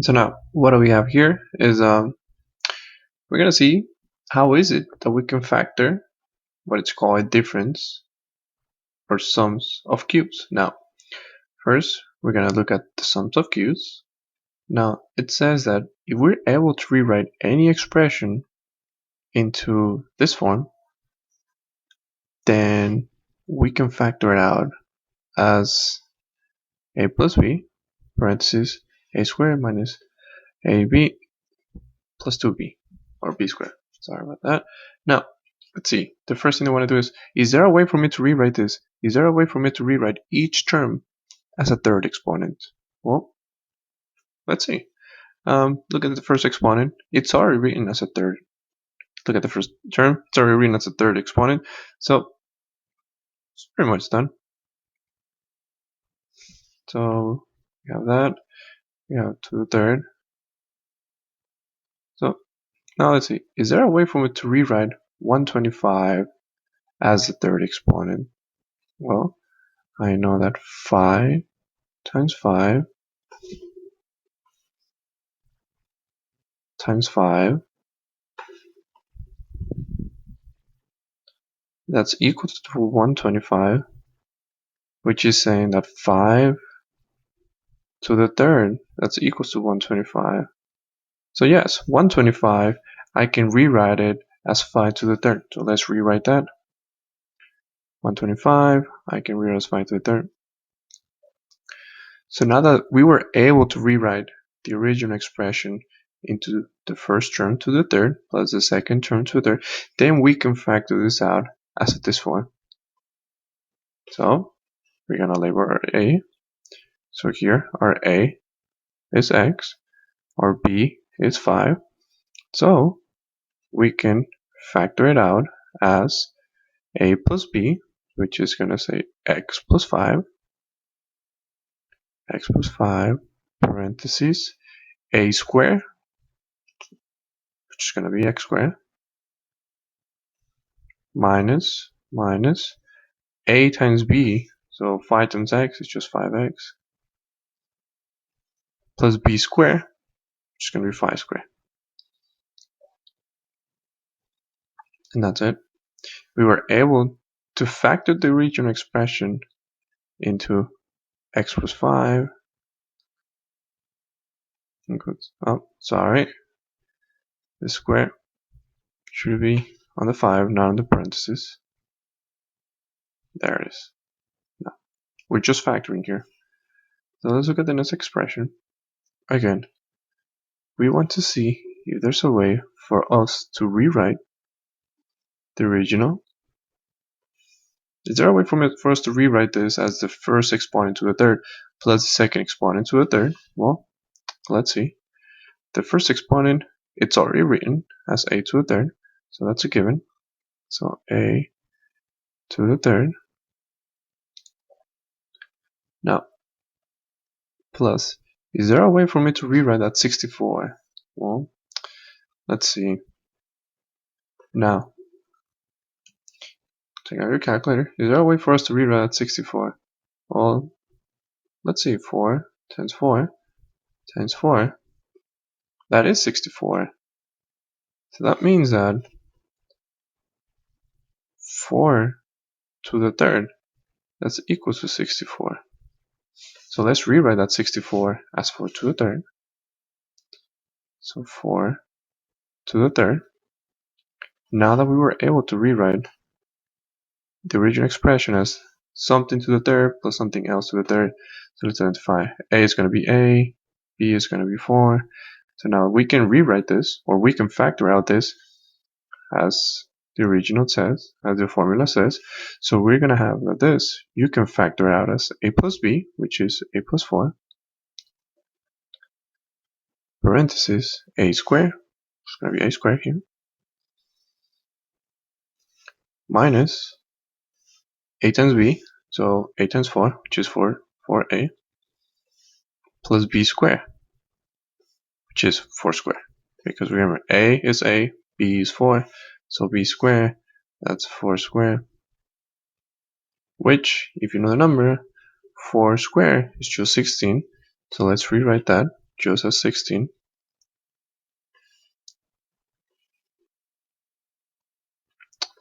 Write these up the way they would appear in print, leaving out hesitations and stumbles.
So now what do we have here is we're gonna see how is it that we can factor what it's called a difference or sums of cubes. Now first we're gonna look at the sums of cubes. Now it says that if we're able to rewrite any expression into this form, then we can factor it out as a plus b parentheses a squared minus ab plus 2b or b squared. Sorry about that. Now let's see. The first thing I want to do is there a way for me to rewrite this? Is there a way for me to rewrite each term as a third exponent? Well, let's see. Look at the first exponent. It's already written as a third. Look at the first term. It's already written as a third exponent. So it's pretty much done. So we have that. We have 2 to the third. So now let's see. Is there a way for me to rewrite 125 as the third exponent? Well, I know that 5 times 5 times 5, that's equal to 125, which is saying that 5 to the third, that's equal to 125. So yes, 125, I can rewrite it as 5 to the third. So let's rewrite that. 125, I can rewrite as 5 to the third. So now that we were able to rewrite the original expression into the first term to the third plus the second term to the third, then we can factor this out as this form. So we're gonna label our a. So here our a is x, our b is 5. So we can factor it out as a plus b, which is gonna say x plus 5, x plus 5 parentheses a squared, which is gonna be x squared, minus a times b, so 5 times x is just 5x, plus b squared, which is going to be 5 squared. And that's it. We were able to factor the original expression into x plus 5. Oh, sorry. The square should be on the 5, not on the parentheses. There it is. No, we're just factoring here. So let's look at the next expression. Again, we want to see if there's a way for us to rewrite the original. Is there a way for us to rewrite this as the first exponent to the third plus the second exponent to the third? Well, let's see. The first exponent, it's already written as a to the third, so that's a given. So a to the third. Now, plus, is there a way for me to rewrite that 64? Well, let's see. Now, take out your calculator. Is there a way for us to rewrite that 64? Well, let's see. 4 times 4 times 4. That is 64. So that means that 4 to the third, that's equal to 64. So let's rewrite that 64 as 4 to the third. So 4 to the third. Now that we were able to rewrite the original expression as something to the third plus something else to the third, so let's identify a is going to be a, b is going to be 4. So now we can rewrite this, or we can factor out this as the original says, as the formula says. So we're going to have that this, you can factor out as a plus b, which is a plus 4, parentheses a squared, it's going to be a squared here, minus a times b, so a times 4, which is 4a, plus b squared, which is 4 squared. Because remember, a is a, b is 4, so b squared, that's 4 squared, which, if you know the number, 4 squared is just 16, so let's rewrite that. just as 16.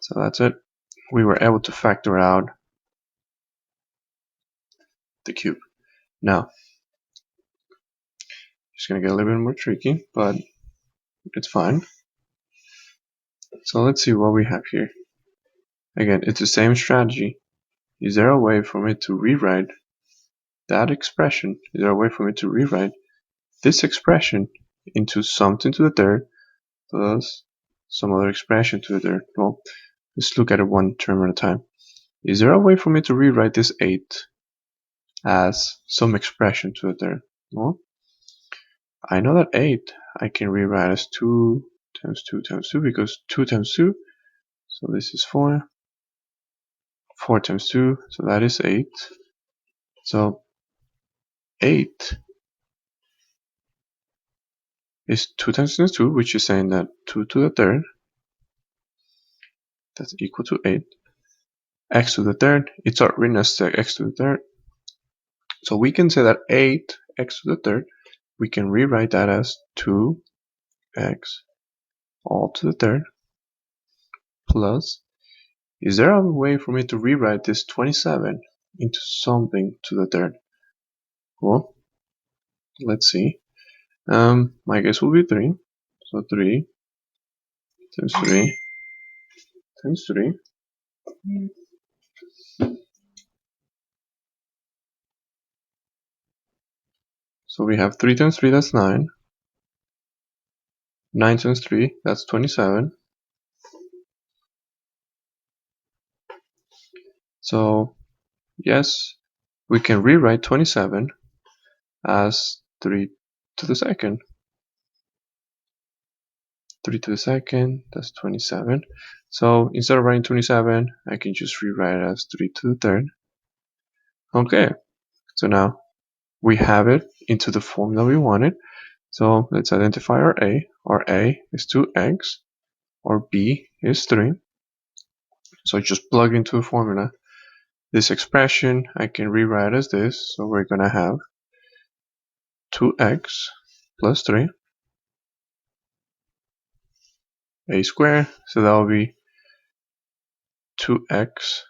So that's it. We were able to factor out the cube. Now, it's going to get a little bit more tricky, but it's fine. So let's see what we have here. Again, it's the same strategy. Is there a way for me to rewrite that expression? Is there a way for me to rewrite this expression into something to the third plus some other expression to the third? Well, let's look at it one term at a time. Is there a way for me to rewrite this 8 as some expression to the third? Well, I know that 8 I can rewrite as 2 times 2 times 2 because 2 times 2, so this is 4. 4 times 2, so that is 8. So 8 is 2 times 2 is 2, which is saying that 2 to the third, that's equal to 8. X to the third, it's already written as x to the third. So we can say that 8x to the third, we can rewrite that as 2x all to the third plus, is there a way for me to rewrite this 27 into something to the third? Well, let's see. My guess will be 3. So 3 times 3 times 3. So we have 3 times 3, that's 9. 9 times 3, that's 27. So, yes, we can rewrite 27 as 3 to the second. 3 to the second, that's 27. So instead of writing 27, I can just rewrite it as 3 to the third. Okay, so now we have it into the formula we wanted. So let's identify our A. Our A is 2x, our B is 3. So just plug into the formula. This expression I can rewrite as this. So we're going to have 2x plus 3, a squared, so that will be 2x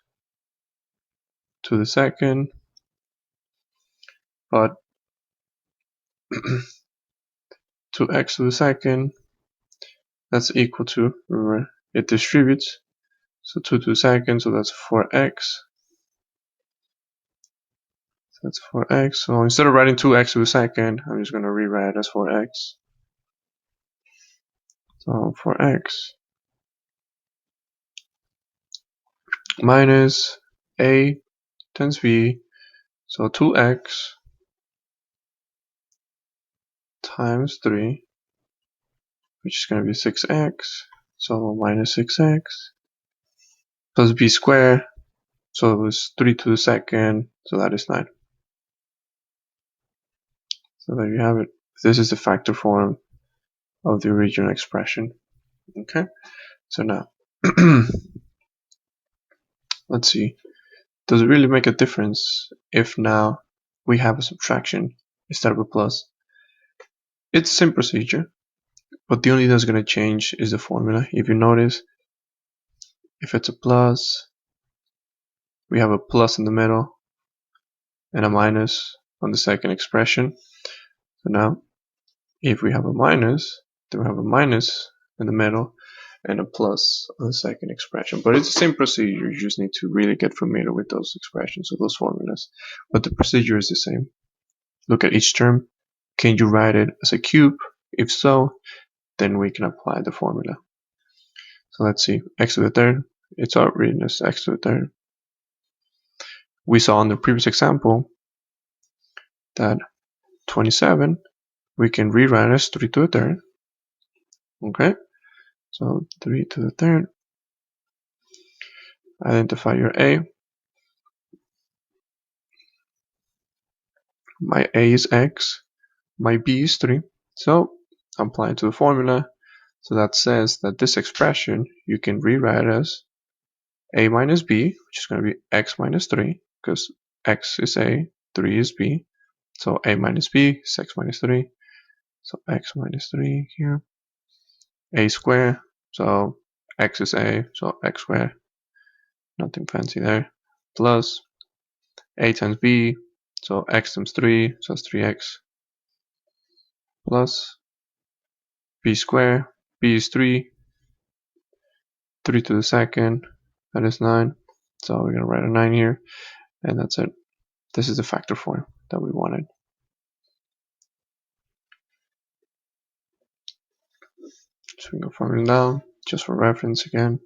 to the second, but 2x to the second, that's equal to, remember, it distributes, so 2 to the second, so that's 4x. So that's 4x, so instead of writing 2x to the second, I'm just going to rewrite it as 4x. So 4x minus a times b, so 2x times 3, which is going to be 6x, so minus 6x, plus b squared, so it was 3 to the second, so that is 9. So there you have it. This is the factor form of the original expression. Okay, so now let's see. Does it really make a difference if now we have a subtraction instead of a plus? It's the same procedure, but the only thing that's going to change is the formula. If you notice, if it's a plus, we have a plus in the middle and a minus on the second expression. So now, if we have a minus, then we have a minus in the middle and a plus on the second expression. But it's the same procedure. You just need to really get familiar with those expressions or those formulas. But the procedure is the same. Look at each term. Can you write it as a cube? If so, then we can apply the formula. So let's see. X to the third. It's already written as x to the third. We saw in the previous example that 27 we can rewrite as 3 to the third. Okay, so 3 to the third. Identify your A. My A is x, my B is 3. So apply it to the formula. So that says that this expression you can rewrite as A minus B, which is going to be x minus 3, because x is A, 3 is B. So A minus B is x minus 3. So x minus 3 here. A squared, so x is a, so x squared. Nothing fancy there. Plus a times b, so x times 3, so it's 3x. Plus b squared, b is 3, 3 to the second, that is 9. So we're going to write a 9 here, and that's it. This is the factor form that we wanted. So we go formula down, just for reference again.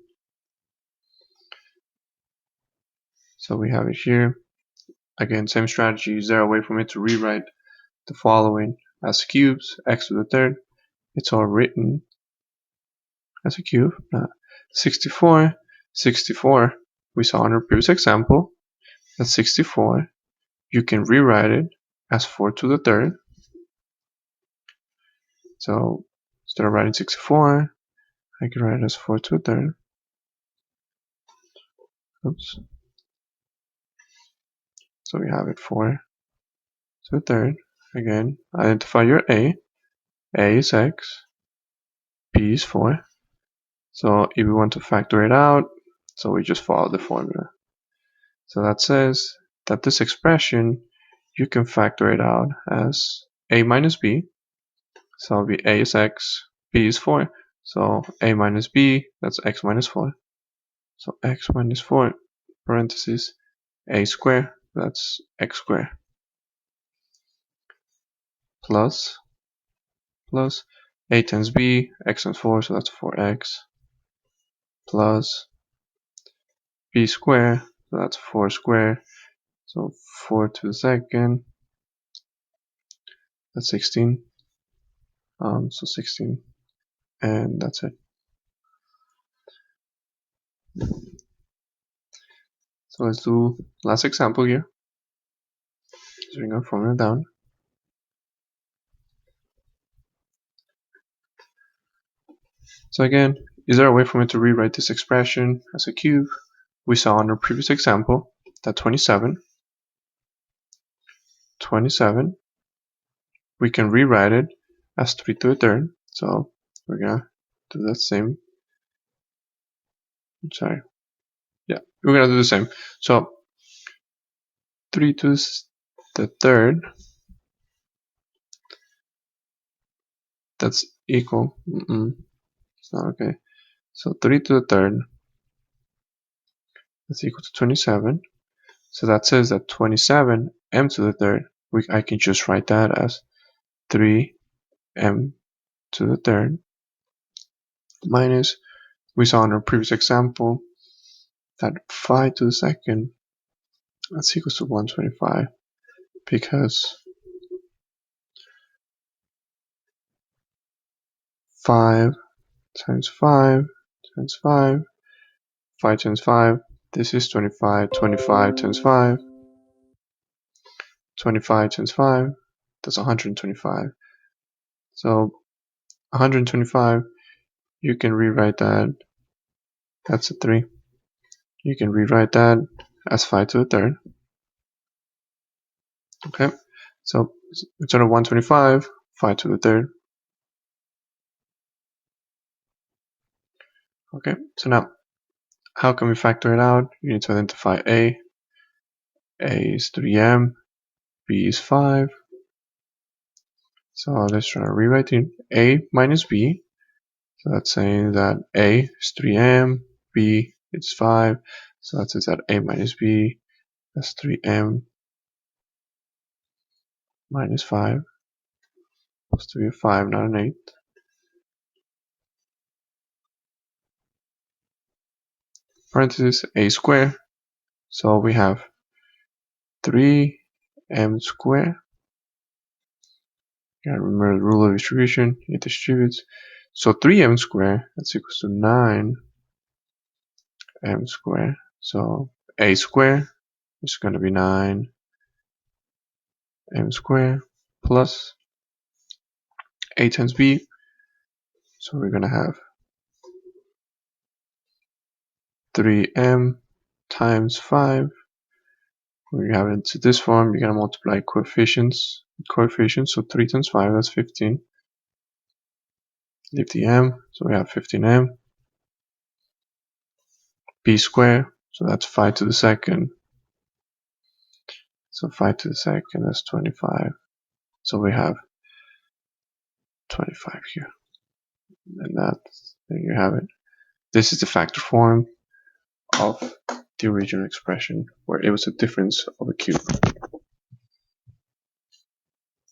So we have it here. Again, same strategy. Is there a way for me to rewrite the following as cubes, x to the third? It's all written as a cube. 64, 64. We saw in our previous example that 64, you can rewrite it as 4 to the third. So instead of writing 64, I can write it as 4 to the third. Oops. So we have it 4 to the third. Again, identify your A. A is x, B is 4. So if we want to factor it out, so we just follow the formula. So that says that this expression, you can factor it out as A minus B. So it'll be A is x, B is 4. So A minus B, that's x minus 4. So x minus 4, parentheses, A squared, that's x squared. Plus A times B, x times 4, so that's 4x. Plus B squared, so that's 4 squared. So 4 to the second, that's 16. So 16, and that's it. So let's do last example here. So bring our formula down. So again, is there a way for me to rewrite this expression as a cube? We saw in our previous example that 27, we can rewrite it as 3 to the third. So we're gonna do that same. Sorry. Yeah, we're gonna do the same. So 3 to the third, that's equal. It's not okay. So 3 to the third, that's equal to 27. So that says that 27 m to the third, I can just write that as 3m to the third minus, we saw in our previous example that 5 to the second, that's equals to 125, because 5 times 5 times 5, 5 times 5, this is 25, 25 times 5, 25 times 5, that's 125. So 125, you can rewrite that, that's a 3. You can rewrite that as 5 to the third. Okay, so instead of 125, 5 to the third. Okay, so now how can we factor it out? You need to identify A. A is 3m, B is 5. So let's try to rewrite it. A minus B. So that's saying that A is 3m, B is 5. So that says that A minus B, that's 3m minus 5. Supposed to be a 5, not an 8. Parentheses A squared. So we have 3m squared. Gotta remember the rule of distribution, it distributes. So 3m squared, that's equals to 9m squared. So a squared is going to be 9m squared plus a times b. So we're going to have 3m times 5. When you have it to this form, you're going to multiply coefficients. So 3 times 5, that's 15. leave the m, so we have 15m. b squared, so that's 5 to the second. So 5 to the second, that's 25. So we have 25 here. And there you have it. This is the factor form of the original expression, where it was a difference of a cube.